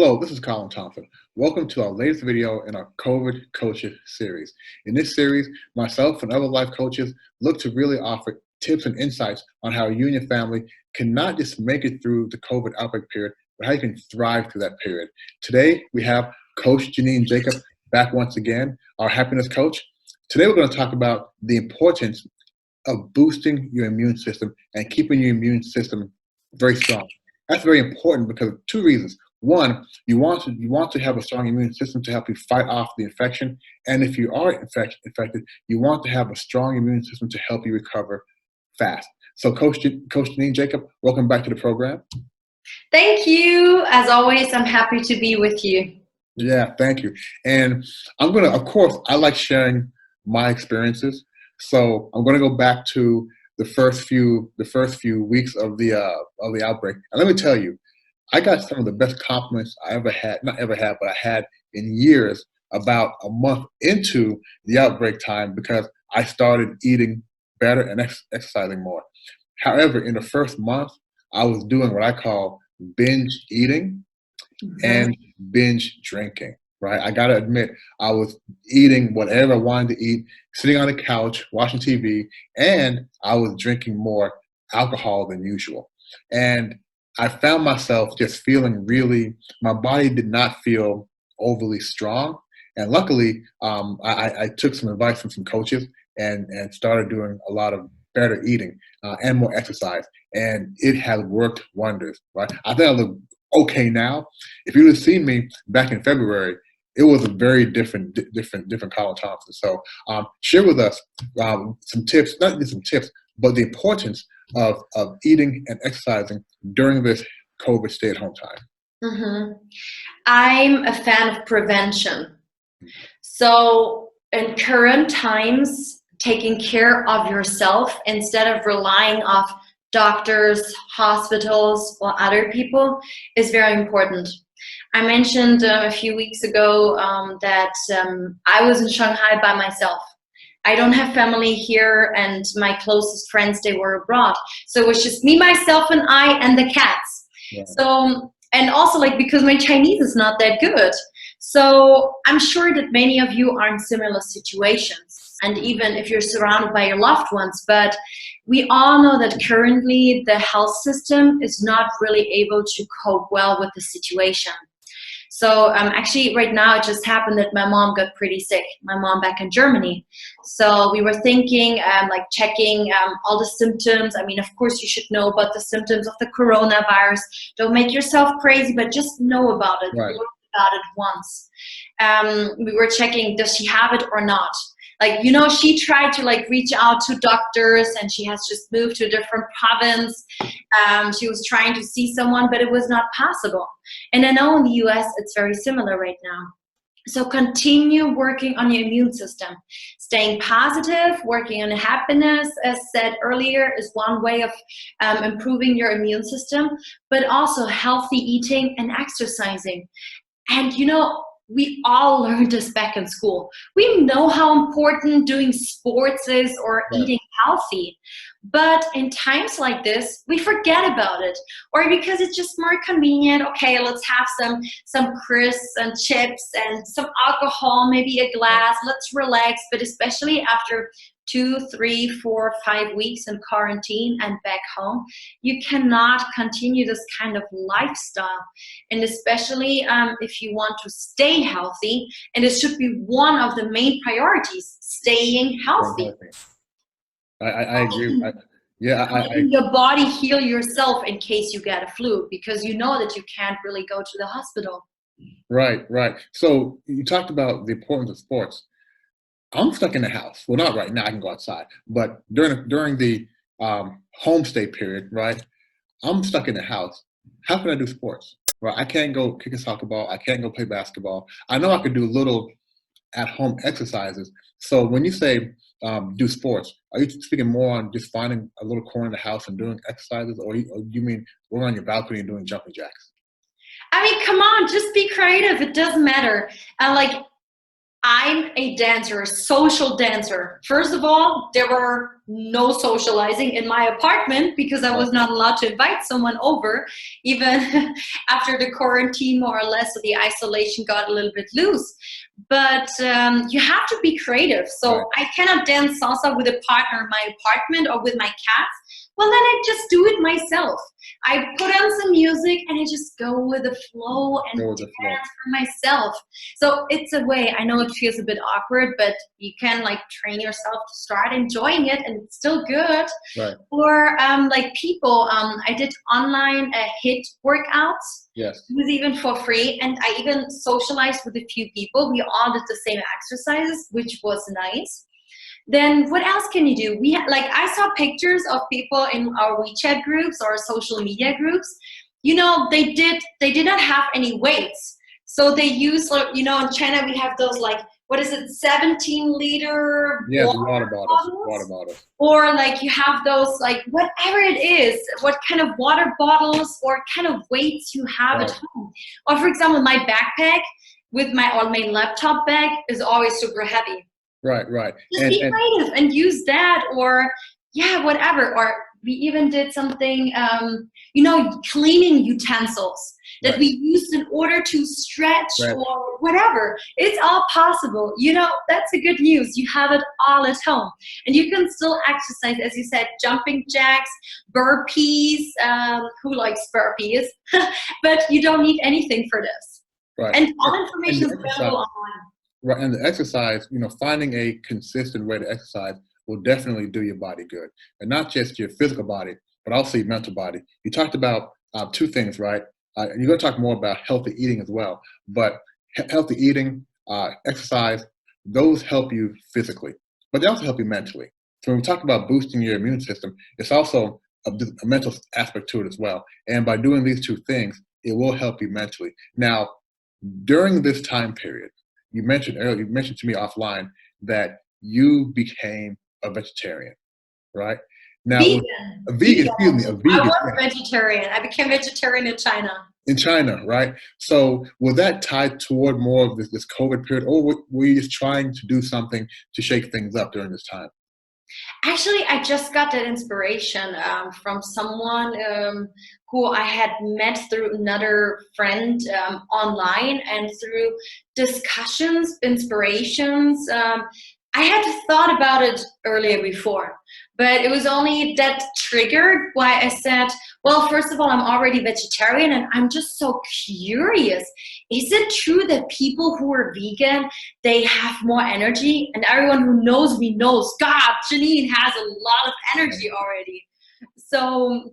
Hello, this is Colin Thompson. Welcome to our latest video in our COVID Coaches series. In this series, myself and other life coaches look to really offer tips and insights on how you and your family can not just make it through the COVID outbreak period, but how you can thrive through that period. Today, we have Coach Janine Jakob back once again, our happiness coach. Today, we're going to talk about the importance of boosting your immune system and keeping your immune system very strong. That's very important because of two reasons. One, you want to have a strong immune system to help you fight off the infection. And if you are infected, you want to have a strong immune system to help you recover fast. So Coach Janine Jakob, welcome back to the program. Thank you. As always, I'm happy to be with you. Yeah, thank you. And I'm going to, of course, I like sharing my experiences. So I'm going to go back to the first few weeks of the outbreak. And let me tell you, I got some of the best compliments I ever had, not ever had, but I had in years about a month into the outbreak time because I started eating better and exercising more. However, in the first month, I was doing what I call binge eating and binge drinking, right? I got to admit, I was eating whatever I wanted to eat, sitting on the couch, watching TV, and I was drinking more alcohol than usual. And I found myself just feeling my body did not feel overly strong. And luckily, I took some advice from some coaches and started doing a lot of better eating and more exercise. And it has worked wonders, right? I think I look okay now. If you would have seen me back in February, it was a very different Colin Thompson. So share with us some tips, not just some tips, but the importance of eating and exercising during this COVID stay-at-home time. I'm a fan of prevention. So in current times, taking care of yourself instead of relying on doctors, hospitals, or other people is very important. I mentioned a few weeks ago that I was in Shanghai by myself. I don't have family here, and my closest friends, they were abroad. So it was just me, myself, and I, and the cats. Yeah. So, and also because my Chinese is not that good. So I'm sure that many of you are in similar situations, and even if you're surrounded by your loved ones, but we all know that currently the health system is not really able to cope well with the situation. So actually right now it just happened that my mom got pretty sick, my mom back in Germany. So we were thinking, checking all the symptoms. I mean, of course you should know about the symptoms of the coronavirus. Don't make yourself crazy, but just know about it. Right. Learn about it once. We were checking, does she have it or not? She tried to reach out to doctors, and she has just moved to a different province. She was trying to see someone, but it was not possible. And I know in the US, it's very similar right now. So continue working on your immune system. Staying positive, working on happiness, as said earlier, is one way of improving your immune system, but also healthy eating and exercising. And we all learned this back in school. We know how important doing sports is or eating healthy. But in times like this, we forget about it. Or because it's just more convenient, okay, let's have some crisps and chips and some alcohol, maybe a glass, let's relax. But especially after 2, 3, 4, 5 weeks in quarantine and back home, you cannot continue this kind of lifestyle. And especially if you want to stay healthy, and it should be one of the main priorities, staying healthy. I agree. Your body heal yourself in case you get a flu, because you know that you can't really go to the hospital. Right. So you talked about the importance of sports. I'm stuck in the house. Well, not right now. I can go outside. But during the homestay period, right, I'm stuck in the house. How can I do sports? Well, I can't go kick a soccer ball. I can't go play basketball. I know I could do little at-home exercises. So when you say do sports, are you speaking more on just finding a little corner in the house and doing exercises, or do you mean going on your balcony and doing jumping jacks? I mean, come on, just be creative. It doesn't matter. I'm a dancer, a social dancer. First of all, there were no socializing in my apartment because I was not allowed to invite someone over, even after the quarantine, more or less, so the isolation got a little bit loose. But you have to be creative. So I cannot dance salsa with a partner in my apartment or with my cats. Well, then I just do it myself. I put on some music and I just go with the flow and dance for myself. So it's a way, I know it feels a bit awkward, but you can like train yourself to start enjoying it and it's still good. Right. Or like people, I did online HIIT workouts. Yes. It was even for free. And I even socialized with a few people. We all did the same exercises, which was nice. Then what else can you do? Like I saw pictures of people in our WeChat groups or social media groups. You know, they did not have any weights. So they use, you know, in China we have those like, what is it, 17-liter water bottles. Or like you have those like whatever it is, what kind of water bottles or kind of weights you have at home. Or for example, my backpack with my laptop bag is always super heavy. Right. Just be creative and use that, or whatever. Or we even did something, you know, cleaning utensils that we used in order to stretch or whatever. It's all possible. You know, that's the good news. You have it all at home. And you can still exercise, as you said, jumping jacks, burpees. Who likes burpees? But you don't need anything for this. Right. And all information is available online. Right, and the exercise, you know, finding a consistent way to exercise will definitely do your body good. And not just your physical body, but also your mental body. You talked about two things, right? And you're going to talk more about healthy eating as well. But healthy eating, exercise, those help you physically, but they also help you mentally. So when we talk about boosting your immune system, it's also a mental aspect to it as well. And by doing these two things, it will help you mentally. Now, during this time period, you mentioned to me offline that you became a vegetarian, right? Now, a vegan. I was vegetarian. I became vegetarian in China. In China, right? So was that tied toward more of this COVID period, or were you just trying to do something to shake things up during this time? Actually, I just got that inspiration from someone who I had met through another friend online, and through discussions, inspirations. I had thought about it earlier before, but it was only that triggered why I said, well, first of all, I'm already vegetarian and I'm just so curious. Is it true that people who are vegan, they have more energy? And everyone who knows me knows, God, Janine has a lot of energy already. So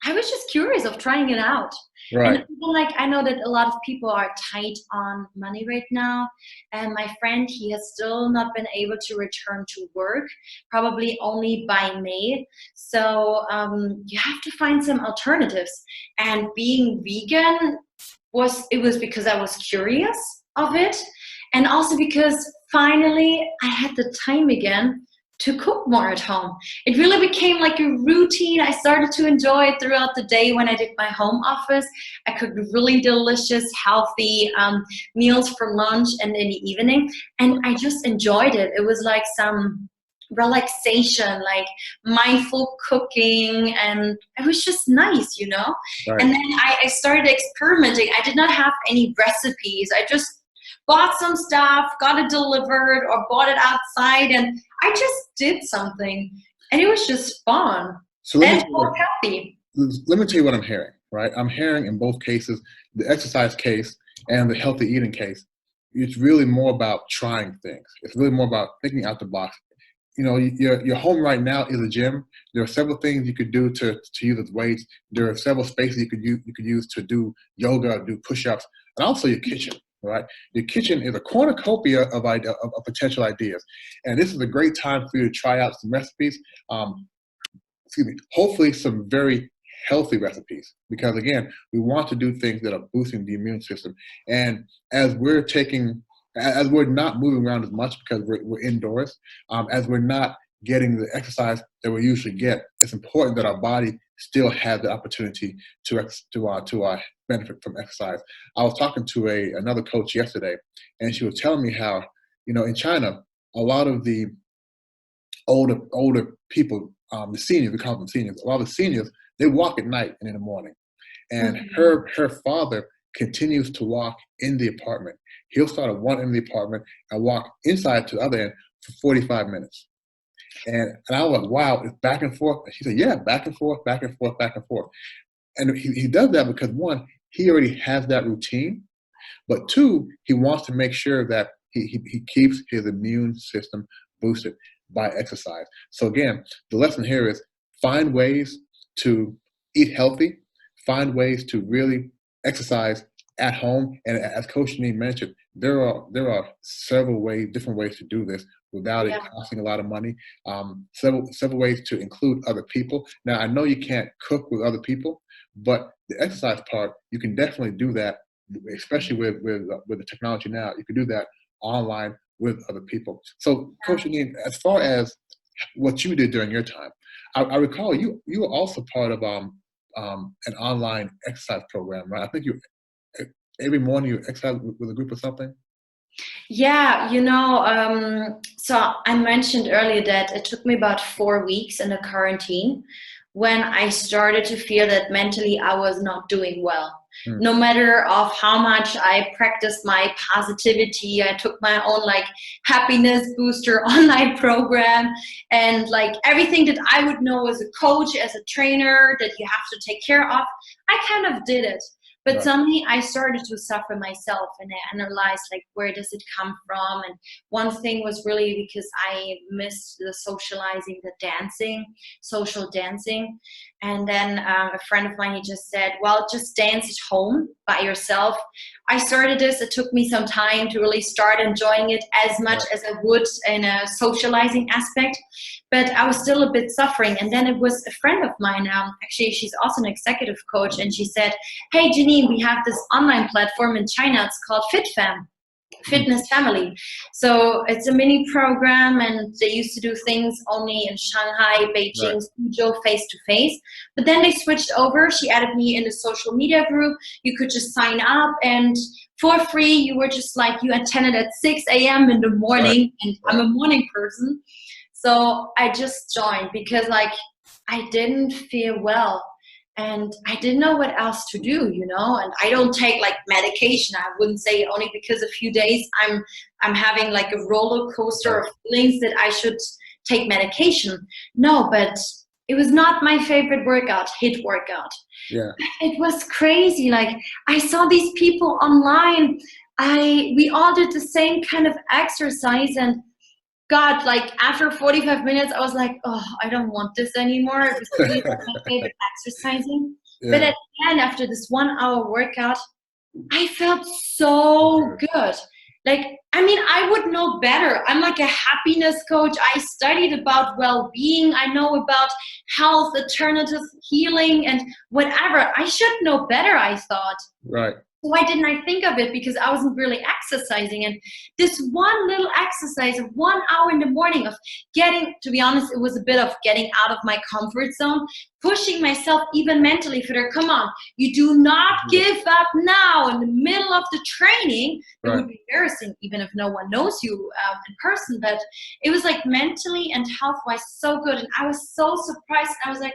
I was just curious of trying it out. Right. And like, I know that a lot of people are tight on money right now. And my friend, he has still not been able to return to work, probably only by May. So you have to find some alternatives. And being vegan was because I was curious of it. And also because finally I had the time again to cook more at home. It really became like a routine. I started to enjoy it throughout the day when I did my home office. I cooked really delicious, healthy meals for lunch and in the evening. And I just enjoyed it. It was like some relaxation, like mindful cooking, and it was just nice, you know? Right. And then I started experimenting. I did not have any recipes. I just bought some stuff, got it delivered, or bought it outside, and I just did something, and it was just fun. So and happy. Let me tell you what I'm hearing, right? I'm hearing in both cases, the exercise case and the healthy eating case, it's really more about trying things. It's really more about thinking out the box. You know, your home right now is a gym. There are several things you could do to use as weights. There are several spaces you could use to do yoga, do push-ups, and also your kitchen. Right, your kitchen is a cornucopia of potential ideas, and this is a great time for you to try out some recipes. Hopefully some very healthy recipes, because again, we want to do things that are boosting the immune system. And as we're not moving around as much because we're indoors, as we're not getting the exercise that we usually get, it's important that our body still have the opportunity to benefit from exercise. I was talking to another coach yesterday, and she was telling me how, in China, a lot of the older people, the seniors, we call them seniors. A lot of the seniors, they walk at night and in the morning. And her father continues to walk in the apartment. He'll start at one end of the apartment and walk inside to the other end for 45 minutes. And I was like, wow, it's back and forth. And she said, yeah, back and forth, back and forth, back and forth. And he does that because, one, he already has that routine. But two, he wants to make sure that he keeps his immune system boosted by exercise. So again, the lesson here is find ways to eat healthy, find ways to really exercise at home. And as Coach Janine mentioned, there are several different ways to do this without it costing a lot of money. Several ways to include other people. Now, I know you can't cook with other people, but the exercise part, you can definitely do that, especially with the technology now. You can do that online with other people. So, Coach Janine, as far as what you did during your time, I recall you were also part of an online exercise program, right? I think every morning you exercise with a group or something. Yeah, so I mentioned earlier that it took me about 4 weeks in the quarantine when I started to feel that mentally I was not doing well. No matter of how much I practiced my positivity, I took my own happiness booster online program, and everything that I would know as a coach, as a trainer, that you have to take care of, I kind of did it. But suddenly I started to suffer myself, and I analyzed where does it come from? And one thing was really because I missed the socializing, the dancing, social dancing. And then a friend of mine, he just said, well, just dance at home by yourself. I started this. It took me some time to really start enjoying it as much as I would in a socializing aspect. But I was still a bit suffering. And then it was a friend of mine, actually, she's also an executive coach. And she said, hey, Janine, we have this online platform in China. It's called FitFam, Fitness Family. So it's a mini program, and they used to do things only in Shanghai, Beijing, Suzhou, face-to-face. But then they switched over. She added me in the social media group. You could just sign up, and for free, you were just you attended at 6 a.m. in the morning, and I'm a morning person. So I just joined because I didn't feel well, and I didn't know what else to do, and I don't take medication. I wouldn't say only because a few days I'm having a roller coaster of feelings that I should take medication. No, but it was not my favorite workout, HIIT workout. Yeah. It was crazy. I saw these people online. We all did the same kind of exercise, and God, after 45 minutes, I was like, oh, I don't want this anymore. It was really my favorite exercising. Yeah. But at the end, after this 1 hour workout, I felt so good. I would know better. I'm a happiness coach. I studied about well-being. I know about health, alternative healing, and whatever. I should know better, I thought. Right. Why didn't I think of it? Because I wasn't really exercising. And this one little exercise of 1 hour in the morning of to be honest, it was a bit of getting out of my comfort zone, pushing myself even mentally for there, come on, you do not give up now in the middle of the training. It would be embarrassing even if no one knows you in person, but it was mentally and health-wise so good. And I was so surprised. I was like,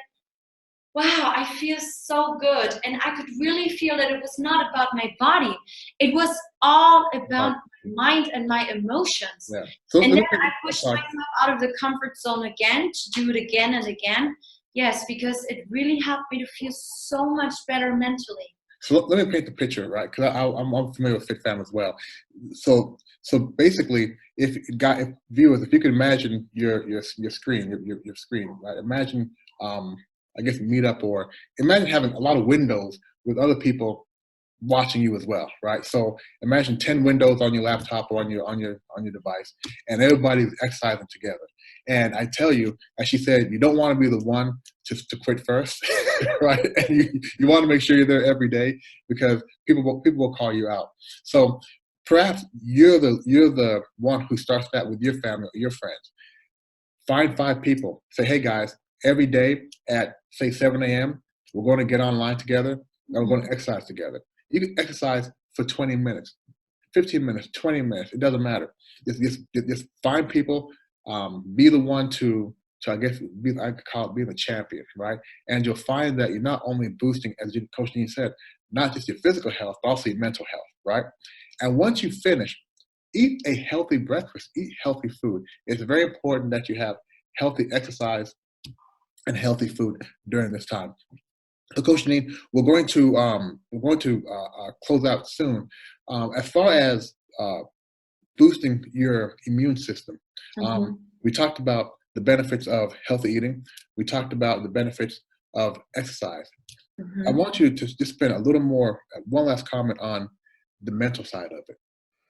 wow, I feel so good. And I could really feel that it was not about my body. It was all about my mind and my emotions. Yeah. So and then I pushed myself out of the comfort zone again to do it again and again. Yes, because it really helped me to feel so much better mentally. So let me paint the picture, right? Because I'm familiar with FitFam as well. So basically, viewers, if you could imagine your screen, your screen, right? Imagine I guess Meetup, or imagine having a lot of windows with other people watching you as well, right? So imagine 10 windows on your laptop or on your device, and everybody's exercising together. And I tell you, as she said, you don't want to be the one to quit first, right? And you want to make sure you're there every day because people will call you out. So perhaps you're the one who starts that with your family or your friends. Find 5 people. Say, hey guys, every day at say 7 a.m., we're going to get online together and we're going to exercise together. You can exercise for 20 minutes. 15 minutes, 20 minutes, it doesn't matter. Just find people, be the one to I guess, I could call it being the champion, right? And you'll find that you're not only boosting, as Coach Janine said, not just your physical health, but also your mental health, right? And once you finish, eat a healthy breakfast, eat healthy food. It's very important that you have healthy exercise and healthy food during this time. So, Coach Janine, we're going to close out soon. As far as boosting your immune system, we talked about the benefits of healthy eating. We talked about the benefits of exercise. I want you to just spend a little more, one last comment on the mental side of it,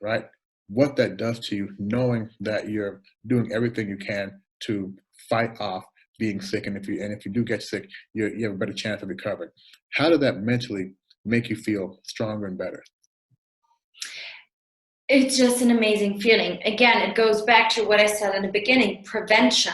right? What that does to you, knowing that you're doing everything you can to fight off being sick, and if you do get sick, you have a better chance of recovering. How did that mentally make you feel stronger and better? It's just an amazing feeling. Again, it goes back to what I said in the beginning, prevention.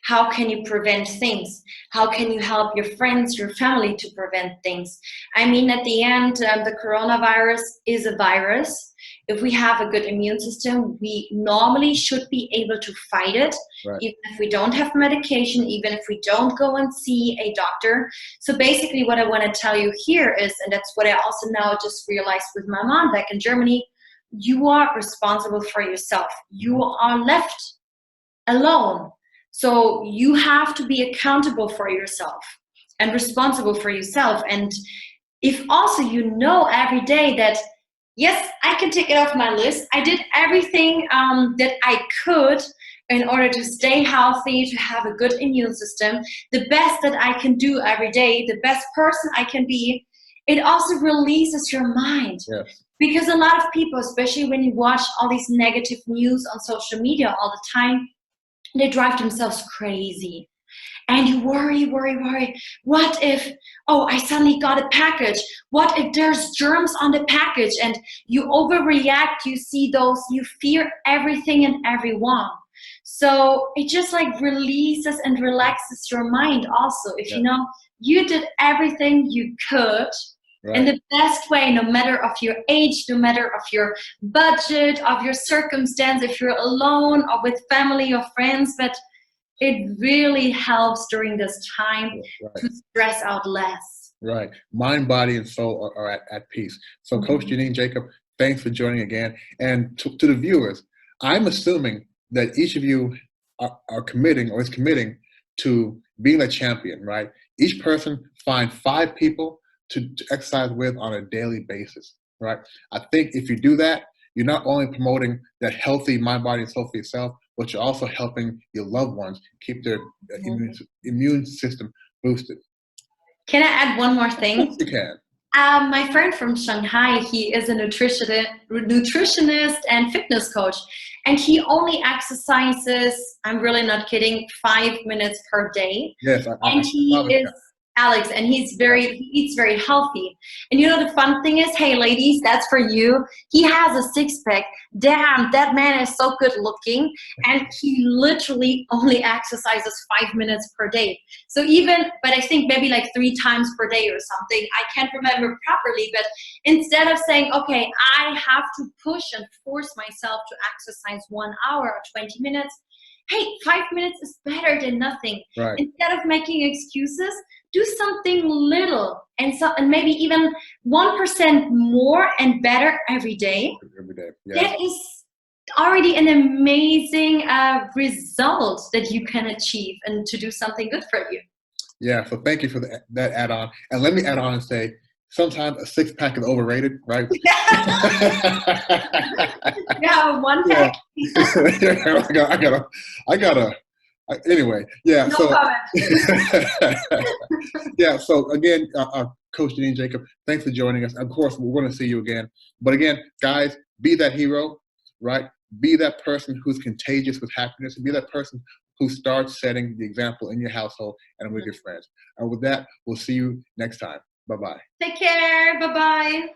How can you prevent things? How can you help your friends, your family to prevent things? I mean, at the end, the coronavirus is a virus. If we have a good immune system, we normally should be able to fight it, right, even if we don't have medication, even if we don't go and see a doctor. So basically what I want to tell you here is, and that's what I also now just realized with my mom back in Germany, you are responsible for yourself. You are left alone. So you have to be accountable for yourself and responsible for yourself. And if also you know every day that, yes, I can take it off my list. I did everything that I could in order to stay healthy, to have a good immune system, the best that I can do every day, the best person I can be, it also releases your mind. Yes. Because a lot of people, especially when you watch all these negative news on social media all the time, they drive themselves crazy. And you worry. What if, oh, I suddenly got a package? What if there's germs on the package? And you overreact, you see those, you fear everything and everyone. So it just like releases and relaxes your mind also. If you know, you did everything you could, right, in the best way, no matter of your age, no matter of your budget, of your circumstance, if you're alone or with family or friends, but it really helps during this time to stress out less. Right. Mind, body, and soul are at peace. So Coach Janine, Jakob, thanks for joining again. And to the viewers, I'm assuming that each of you are committing or is committing to being a champion, right? Each person find 5 people to exercise with on a daily basis, right? I think if you do that, you're not only promoting that healthy mind, body, and soul for yourself, but you're also helping your loved ones keep their immune system boosted. Can I add one more thing? Yes, you can. My friend from Shanghai, he is a nutritionist and fitness coach, and he only exercises, I'm really not kidding, 5 minutes per day. Yes, and he is Alex, and he eats very healthy. And you know, the fun thing is, hey ladies, that's for you. He has a 6-pack. Damn, that man is so good looking. And he literally only exercises 5 minutes per day. So but I think maybe like 3 times per day or something. I can't remember properly, but instead of saying, okay, I have to push and force myself to exercise 1 hour or 20 minutes, hey, 5 minutes is better than nothing. Right. Instead of making excuses, do something little and maybe even 1% more and better every day. Every day. Yeah. That is already an amazing result that you can achieve and to do something good for you. Yeah, so thank you for that add-on. And let me add on and say, sometimes a 6-pack is overrated, right? Yeah, 1 pack. Yeah. I gotta. Anyway, yeah. No so, comment. yeah. So again, Coach Janine, Jakob, thanks for joining us. Of course, we're going to see you again. But again, guys, be that hero, right? Be that person who's contagious with happiness, and be that person who starts setting the example in your household and with your friends. And with that, we'll see you next time. Bye-bye. Take care. Bye-bye.